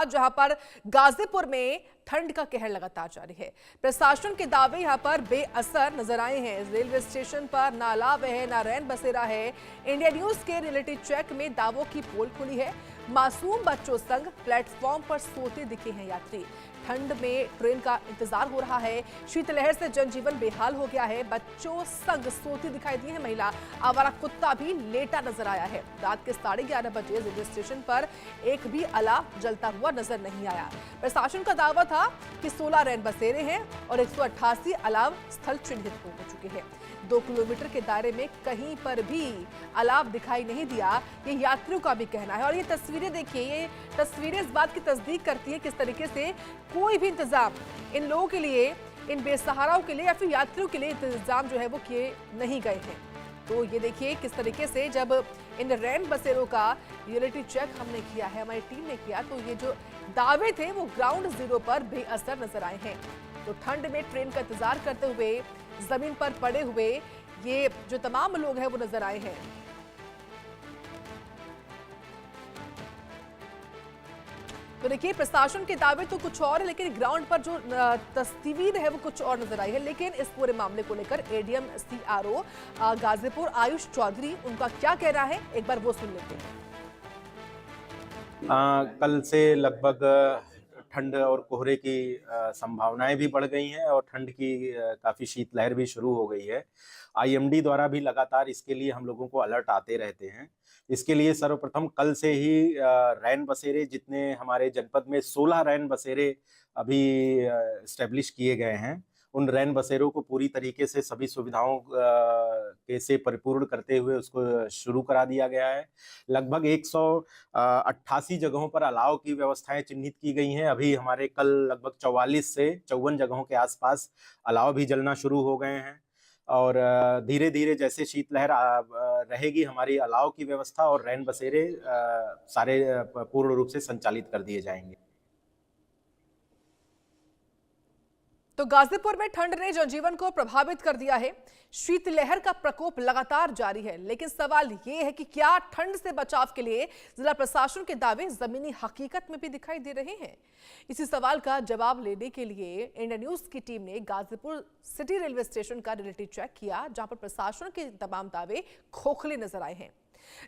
जहां पर गाजीपुर में ठंड का कहर लगातार जारी है। प्रशासन के दावे यहां पर बेअसर नजर आए हैं। रेलवे स्टेशन पर ना अलाव है ना रैन बसेरा है। इंडिया न्यूज के रियलिटी चेक में दावों की पोल खुली है। मासूम बच्चों संग प्लेटफॉर्म पर सोते दिखे हैं यात्री। ठंड में ट्रेन का इंतजार हो रहा है। शीतलहर से जनजीवन बेहाल हो गया है। बच्चों संग सोती दिखाई दी है महिला। आवारा कुत्ता भी लेटा नजर आया है। रात के 11:30 बजे रेलवे स्टेशन पर एक भी अलाव जलता हुआ नजर नहीं आया। प्रशासन का दावा था कि 16 रैन बसेरे हैं और 188 अलाव स्थल चिन्हित हो चुके हैं। 2 किलोमीटर के दायरे में कहीं पर भी अलाव दिखाई नहीं दिया, ये यात्रियों का भी कहना है। और ये तस्वीरें देखिए, ये तस्वीरें इस बात की तस्दीक करती है किस तरीके से कोई भी इंतजाम इन लोगों के लिए, इन बेसहाराओं के लिए या फिर यात्रियों के लिए इंतजाम जो है वो किए नहीं गए हैं। तो ये देखिए किस तरीके से जब इन रैन बसेरों का रियलिटी चेक हमने किया है, हमारी टीम ने किया, तो ये जो दावे थे वो ग्राउंड जीरो पर बेअसर नजर आए हैं। तो ठंड में ट्रेन का इंतजार करते हुए जमीन पर पड़े हुए ये जो तमाम लोग हैं वो नजर आए हैं। तो देखिए प्रशासन के दावे तो कुछ और है, लेकिन ग्राउंड पर जो तस्वीर है वो कुछ और नजर आई है। लेकिन इस पूरे मामले को लेकर एडीएम सीआरओ गाजीपुर आयुष चौधरी, उनका क्या कहना है एक बार वो सुन लेते हैं। कल से लगभग ठंड और कोहरे की संभावनाएं भी बढ़ गई हैं और ठंड की काफ़ी शीतलहर भी शुरू हो गई है। आईएमडी द्वारा भी लगातार इसके लिए हम लोगों को अलर्ट आते रहते हैं। इसके लिए सर्वप्रथम कल से ही रैन बसेरे, जितने हमारे जनपद में 16 रैन बसेरे अभी इस्टेब्लिश किए गए हैं, उन रैन बसेरों को पूरी तरीके से सभी सुविधाओं से परिपूर्ण करते हुए उसको शुरू करा दिया गया है। लगभग 188 जगहों पर अलाव की व्यवस्थाएं चिन्हित की गई हैं। अभी हमारे कल लगभग 44 से 54 जगहों के आसपास अलाव भी जलना शुरू हो गए हैं और धीरे धीरे जैसे शीतलहर रहेगी, हमारी अलाव की व्यवस्था और रैन बसेरे सारे पूर्ण रूप से संचालित कर दिए जाएंगे। तो गाजीपुर में ठंड ने जनजीवन को प्रभावित कर दिया है। शीतलहर का प्रकोप लगातार जारी है, लेकिन सवाल यह है कि क्या ठंड से बचाव के लिए जिला प्रशासन के दावे जमीनी हकीकत में भी दिखाई दे रहे हैं? इसी सवाल का जवाब लेने के लिए इंडिया न्यूज की टीम ने गाजीपुर सिटी रेलवे स्टेशन का रियलिटी चेक किया, जहां पर प्रशासन के तमाम दावे खोखले नजर आए हैं।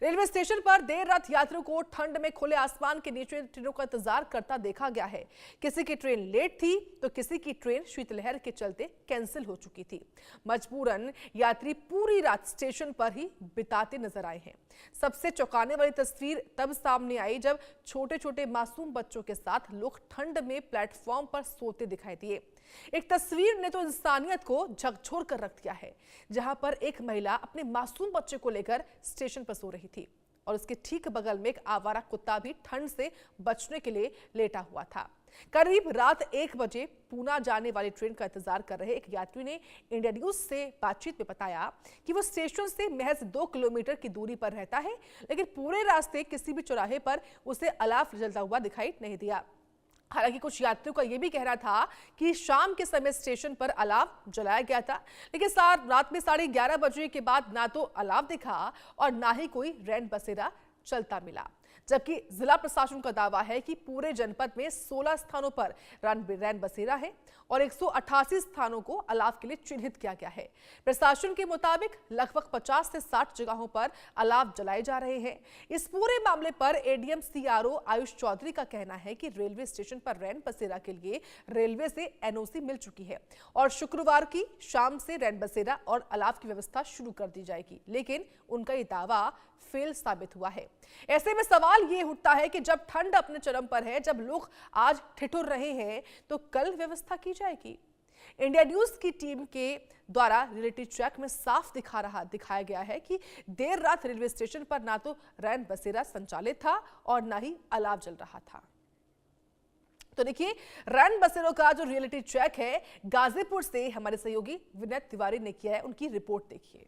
रेलवे स्टेशन पर देर रात यात्रियों को ठंड में खुले आसमान के नीचे ट्रेनों का इंतजार करता देखा गया है। किसी की ट्रेन लेट थी तो किसी की ट्रेन शीतलहर के चलते कैंसिल हो चुकी थी। मजबूरन यात्री पूरी रात स्टेशन पर ही बिताते नजर आए हैं। सबसे चौंकाने वाली तस्वीर तब सामने आई जब छोटे छोटे मासूम बच्चों के साथ लोग ठंड में प्लेटफॉर्म पर सोते दिखाई दिए। एक तस्वीर ने तो इंसानियत को झकझोर कर रख दिया है, जहां पर एक महिला अपने मासूम बच्चे को लेकर स्टेशन पर सो रही थी और उसके ठीक बगल में एक आवारा कुत्ता भी ठंड से बचने के लिए लेटा हुआ था। करीब रात 1 बजे पूना जाने वाली ट्रेन का इंतजार कर रहे एक यात्री ने इंडिया न्यूज से बातचीत में बताया कि वो स्टेशन से महज 2 किलोमीटर की दूरी पर रहता है, लेकिन पूरे रास्ते किसी भी चौराहे पर उसे अलाव जलता हुआ दिखाई नहीं दिया। हालांकि कुछ यात्रियों का यह भी कहना था कि शाम के समय स्टेशन पर अलाव जलाया गया था, लेकिन रात में 11:30 बजे के बाद ना तो अलाव दिखा और ना ही कोई रैन बसेरा चलता मिला। जबकि जिला प्रशासन का दावा है कि पूरे जनपद में 16 स्थानों पर रैन बसेरा है और 188 स्थानों को अलाव के लिए चिन्हित किया गया है। प्रशासन के मुताबिक लगभग 50 से 60 जगहों पर अलाव जलाए जा रहे हैं। इस पूरे मामले पर एडीएम सीआरओ आयुष चौधरी का कहना है कि रेलवे स्टेशन पर रैन बसेरा के लिए रेलवे से एनओसी मिल चुकी है और शुक्रवार की शाम से रैन बसेरा और अलाव की व्यवस्था शुरू कर दी जाएगी, लेकिन उनका ये दावा फेल साबित हुआ है। ऐसे में सवाल ये उठता है कि जब ठंड अपने चरम पर है, जब लोग आज ठिठुर रहे हैं, तो कल व्यवस्था की जाएगी। इंडिया न्यूज की टीम के द्वारा रियलिटी चेक में साफ दिखाया गया है कि देर रात रेलवे स्टेशन पर ना तो रैन बसेरा संचालित था और ना ही अलाव जल रहा था। तो देखिए रैन बसेरों का जो रियलिटी चेक है गाजीपुर से हमारे सहयोगी विनय तिवारी ने किया है, उनकी रिपोर्ट देखिए।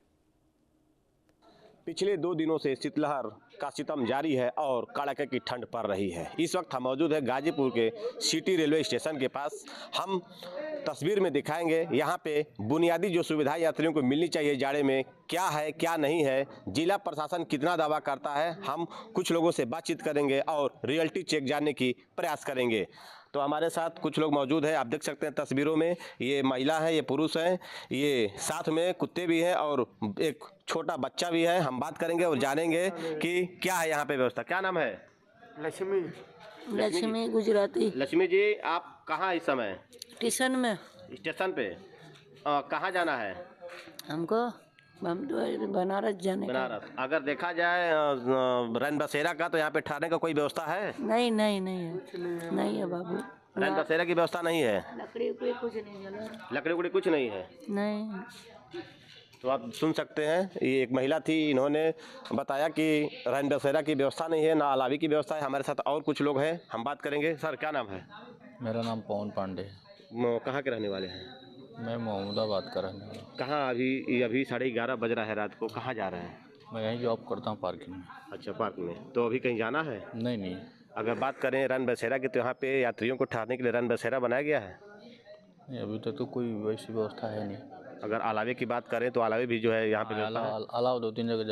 पिछले 2 दिनों से शीतलहर का सितम जारी है और कड़ाके की ठंड पड़ रही है। इस वक्त हम मौजूद है गाजीपुर के सिटी रेलवे स्टेशन के पास। हम तस्वीर में दिखाएंगे यहाँ पे बुनियादी जो सुविधाएं यात्रियों को मिलनी चाहिए जाड़े में क्या है क्या नहीं है, जिला प्रशासन कितना दावा करता है। हम कुछ लोगों से बातचीत करेंगे और रियलिटी चेक जानने की प्रयास करेंगे। तो हमारे साथ कुछ लोग मौजूद हैं, आप देख सकते हैं तस्वीरों में। ये महिला है, ये पुरुष हैं, ये साथ में कुत्ते भी हैं और एक छोटा बच्चा भी है। हम बात करेंगे और जानेंगे कि क्या है यहाँ पे व्यवस्था। क्या नाम है? लक्ष्मी गुजराती। लक्ष्मी जी, आप कहाँ इस समय? स्टेशन में। स्टेशन पे कहाँ जाना है? हमको हम तो बनारस जाने का। बनारस। अगर देखा जाए रैन बसेरा का, तो यहाँ पे ठहरने का कोई व्यवस्था है? नहीं नहीं नहीं है, नहीं है बाबू। रैन बसेरा की व्यवस्था नहीं है? लकड़ी उकड़ी कुछ नहीं जला। लकड़ी उकड़ी कुछ नहीं है? नहीं। तो आप सुन सकते हैं, ये एक महिला थी, इन्होंने बताया कि रैन बसेरा की व्यवस्था नहीं है, ना अलावी की व्यवस्था है। हमारे साथ और कुछ लोग हैं, हम बात करेंगे। सर, क्या नाम है? मेरा नाम पवन पांडे है। कहाँ के रहने वाले हैं? मैं मोहम्मदाबाद का रहने वाला हूँ। कहाँ? अभी 11:30 बज रहा है रात को, कहाँ जा रहे हैं? मैं यहीं जॉब करता हूँ पार्किंग में। अच्छा, पार्क में। तो अभी कहीं जाना है? नहीं नहीं, अगर बात करें रैन बसेरा की, तो यहाँ पे यात्रियों को ठहरने के लिए रैन बसेरा बनाया गया है? नहीं, अभी तक तो कोई वैसी व्यवस्था है नहीं। अगर अलावे की बात करें तो अलावे भी जो है यहाँ पे व्यवस्था है? अलाव 2-3 जगह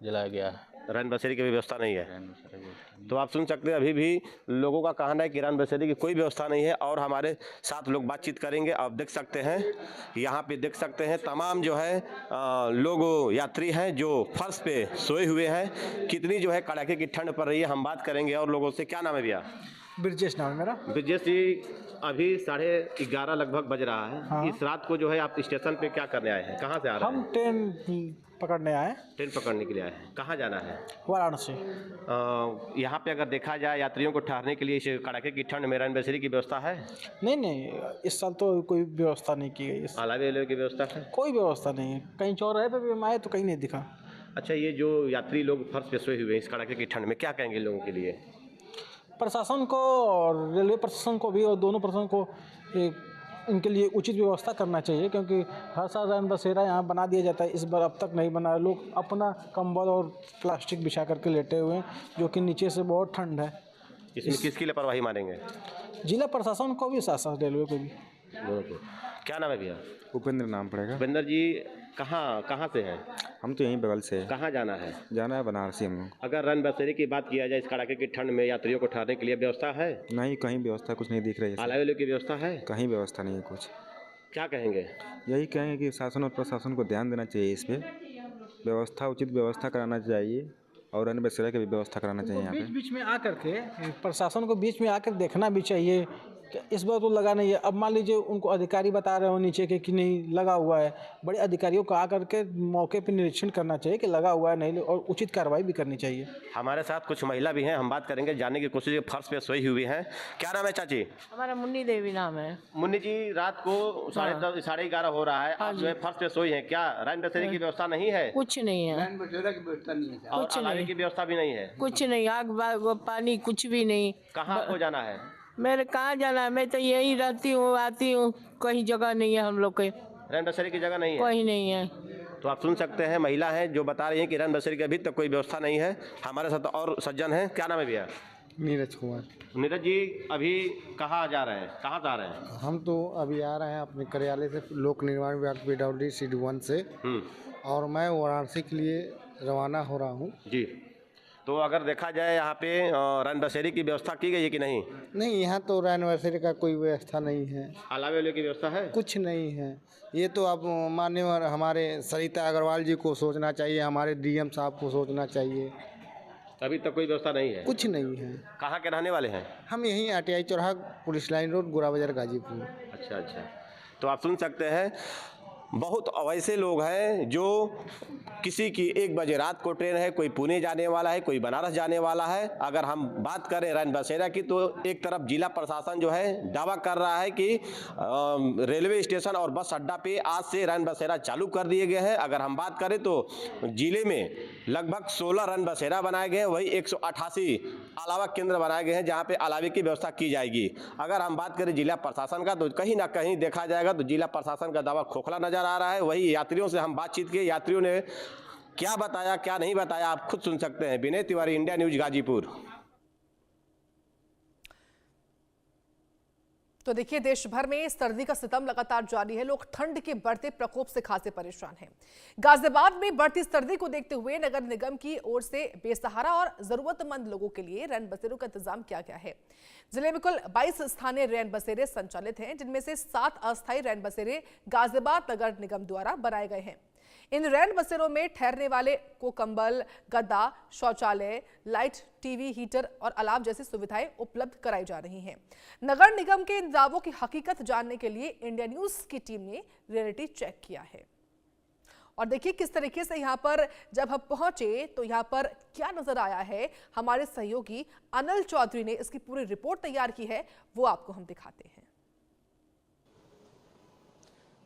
जलाया गया है। रैन बसेरे की भी व्यवस्था नहीं है। रैन बसेरा की व्यवस्था नहीं। तो आप सुन सकते हैं, अभी भी लोगों का कहना है कि रैन बसेरे की कोई व्यवस्था नहीं है। और हमारे साथ लोग बातचीत करेंगे। आप देख सकते हैं, यहाँ पे देख सकते हैं तमाम जो है लोग यात्री हैं जो फर्श पे सोए हुए हैं। कितनी जो है कड़ाके की ठंड पड़ रही है, हम बात करेंगे और लोगों से। क्या नाम है भैया? ब्रजेश नाम है मेरा। ब्रजेश जी, अभी 11:30 लगभग बज रहा है। हाँ। इस रात को जो है आप स्टेशन पे क्या करने आए हैं? कहाँ से आ रहे हम हैं? ट्रेन पकड़ने आए। ट्रेन पकड़ने के लिए आए हैं। कहाँ जाना है? वाराणसी। यहाँ पे अगर देखा जाए यात्रियों को ठहरने के लिए इस कड़ाके की ठंड में रैन बसेरे की व्यवस्था है? नहीं, इस साल तो कोई व्यवस्था नहीं की गई। अलावे की व्यवस्था है? कोई व्यवस्था नहीं है। कहीं चौराहे पे भी हम आए तो कहीं नहीं दिखा। अच्छा, ये जो यात्री लोग फर्श पे सोए हुए हैं इस कड़ाके की ठंड में, क्या कहेंगे लोगों के लिए? प्रशासन को और रेलवे प्रशासन को भी, और दोनों प्रशासन को इनके लिए उचित व्यवस्था करना चाहिए, क्योंकि हर साल रैन बसेरा यहाँ बना दिया जाता है। इस बार अब तक नहीं बना है। लोग अपना कंबल और प्लास्टिक बिछा करके लेटे हुए हैं, जो कि नीचे से बहुत ठंड है। इसमें किसकी लापरवाही मानेंगे? जिला प्रशासन को भी, साथ साथ रेलवे को भी। दोनों को। क्या नाम है भैया? उपेंद्र नाम पड़ेगा। भूपेंद्र जी, कहाँ से हैं? हम तो यहीं बगल से हैं। कहाँ जाना है? जाना है बनारसी हम लोग। अगर रैन बसेरे की बात किया जाए, इस कड़ाके की ठंड में यात्रियों को ठहरने के लिए व्यवस्था है? नहीं, कहीं व्यवस्था कुछ नहीं दिख रही है। अलावे की व्यवस्था है? कहीं व्यवस्था नहीं है कुछ। क्या कहेंगे? यही कहेंगे कि शासन और प्रशासन को ध्यान देना चाहिए इस पर। व्यवस्था, उचित व्यवस्था कराना चाहिए और रैन बसेरा की भी व्यवस्था कराना चाहिए यहाँ पे। बीच में आकर के प्रशासन को बीच में आकर देखना भी चाहिए कि इस बार तो लगा नहीं है। अब मान लीजिए उनको अधिकारी बता रहे हो नीचे के कि नहीं लगा हुआ है, बड़े अधिकारियों को आकर के मौके पर निरीक्षण करना चाहिए कि लगा हुआ है नहीं, और उचित कार्रवाई भी करनी चाहिए। हमारे साथ कुछ महिला भी हैं, हम बात करेंगे, जानने की कोशिश। फर्श पे सोई हुई हैं। क्या नाम है चाची? हमारा मुन्नी देवी नाम है। मुन्नी जी, रात को 11:30 हो रहा है, आप जो है फर्श पे सोई हैं। क्या रैन बसेरे की व्यवस्था नहीं है? कुछ नहीं है। और कुछ अलावे नहीं। की व्यवस्था भी नहीं है? कुछ नहीं, आग पानी कुछ भी नहीं। कहाँ आपको जाना है? मेरे कहाँ जाना है? मैं तो यहीं रहती हूँ, आती हूँ। कहीं जगह नहीं है हम लोग के। रैन बसेरे की जगह नहीं है? कहीं नहीं है। तो आप सुन सकते हैं, महिला हैं जो बता रही हैं कि रैन बसेरे की अभी तक कोई व्यवस्था नहीं है। हमारे साथ और सज्जन हैं। क्या नाम है भैया? नीरज कुमार। नीरज जी, अभी कहाँ जा रहे हैं? कहाँ जा रहे हैं? हम तो अभी आ रहे हैं अपने कार्यालय से, लोक निर्माण विभाग PWD City 1 से, और मैं वाराणसी के लिए रवाना हो रहा हूँ। जी। तो अगर देखा जाए यहाँ पे रैन बसेरे की व्यवस्था की गई है कि नहीं? नहीं, यहाँ तो रैन बसेरे का कोई व्यवस्था नहीं है। अलावे की व्यवस्था है? कुछ नहीं है। ये तो अब माननीय हमारे सरिता अग्रवाल जी को सोचना चाहिए, हमारे DM साहब को सोचना चाहिए। अभी तक कोई व्यवस्था नहीं है? कुछ नहीं है। कहाँ के रहने वाले हैं? हम यहीं RTI चौराहा, पुलिस लाइन रोड, गोरा बाजार, गाजीपुर। अच्छा। तो आप सुन सकते हैं, बहुत ऐसे लोग हैं जो किसी की 1 बजे रात को ट्रेन है, कोई पुणे जाने वाला है, कोई बनारस जाने वाला है। अगर हम बात करें रैन बसेरा की, तो एक तरफ जिला प्रशासन जो है दावा कर रहा है कि रेलवे स्टेशन और बस अड्डा पे आज से रैन बसेरा चालू कर दिए गए हैं। अगर हम बात करें तो जिले में लगभग 16 रैन बसेरा बनाए गए हैं, वही 188 अलावा केंद्र बनाए गए हैं जहाँ पे अलावे की व्यवस्था की जाएगी। अगर हम बात करें जिला प्रशासन का, तो कहीं ना कहीं देखा जाएगा तो जिला प्रशासन का दावा खोखला नजर आ रहा है। वही यात्रियों से हम बातचीत किए, यात्रियों ने क्या बताया क्या नहीं बताया आप खुद सुन सकते हैं। Vinay Tiwari, India news, Ghazipur. तो देखिए, देश भर में सर्दी का सितम लगातार जारी है। लोग ठंड के बढ़ते प्रकोप से खासे परेशान हैं। गाजियाबाद में बढ़ती सर्दी को देखते हुए नगर निगम की ओर से बेसहारा और जरूरतमंद लोगों के लिए रैन बसेरों का इंतजाम किया गया है। जिले में कुल 22 स्थानीय रैन बसेरे संचालित हैं, जिनमें से 7 अस्थायी रैन बसेरे गाजियाबाद नगर निगम द्वारा बनाए गए हैं। इन रैन बसेरों में ठहरने वाले को कंबल, गद्दा, शौचालय, लाइट, टीवी, हीटर और अलाव जैसी सुविधाएं उपलब्ध कराई जा रही हैं। नगर निगम के इन दावों की हकीकत जानने के लिए इंडिया न्यूज की टीम ने रियलिटी चेक किया है। और देखिए किस तरीके से यहाँ पर जब हम पहुंचे तो यहाँ पर क्या नजर आया है। हमारे सहयोगी अनिल चौधरी ने इसकी पूरी रिपोर्ट तैयार की है, वो आपको हम दिखाते हैं।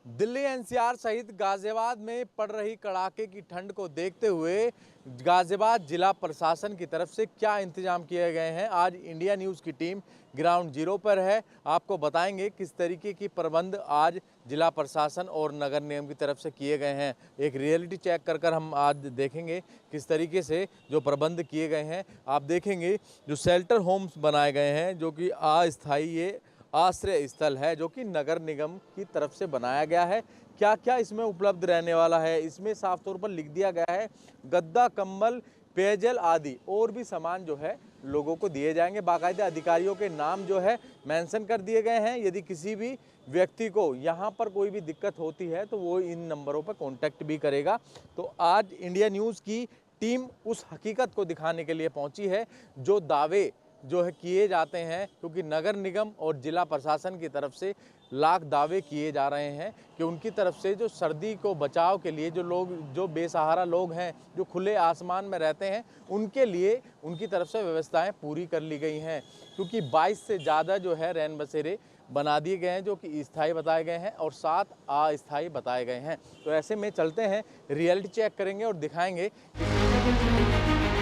दिल्ली एनसीआर सहित गाजियाबाद में पड़ रही कड़ाके की ठंड को देखते हुए गाजियाबाद जिला प्रशासन की तरफ से क्या इंतजाम किए गए हैं, आज इंडिया न्यूज़ की टीम ग्राउंड जीरो पर है। आपको बताएंगे किस तरीके की प्रबंध आज जिला प्रशासन और नगर निगम की तरफ से किए गए हैं। एक रियलिटी चेक कर हम आज देखेंगे किस तरीके से जो प्रबंध किए गए हैं। आप देखेंगे जो शेल्टर होम्स बनाए गए हैं, जो कि अस्थायी ये आश्रय स्थल है, जो कि नगर निगम की तरफ से बनाया गया है। क्या क्या इसमें उपलब्ध रहने वाला है, इसमें साफ तौर पर लिख दिया गया है। गद्दा, कंबल, पेयजल आदि और भी सामान जो है लोगों को दिए जाएंगे। बाकायदा अधिकारियों के नाम जो है मेंशन कर दिए गए हैं। यदि किसी भी व्यक्ति को यहाँ पर कोई भी दिक्कत होती है तो वो इन नंबरों पर कांटेक्ट भी करेगा। तो आज इंडिया न्यूज़ की टीम उस हकीकत को दिखाने के लिए पहुँची है जो दावे जो है किए जाते हैं, क्योंकि नगर निगम और जिला प्रशासन की तरफ से लाख दावे किए जा रहे हैं कि उनकी तरफ से जो सर्दी को बचाव के लिए जो बेसहारा लोग हैं, जो खुले आसमान में रहते हैं, उनके लिए उनकी तरफ से व्यवस्थाएं पूरी कर ली गई हैं। क्योंकि 22 से ज़्यादा जो है रैन बसेरे बना दिए गए हैं, जो कि स्थायी बताए गए हैं और 7 अस्थायी बताए गए हैं। तो ऐसे में चलते हैं, रियलिटी चेक करेंगे और दिखाएंगे कि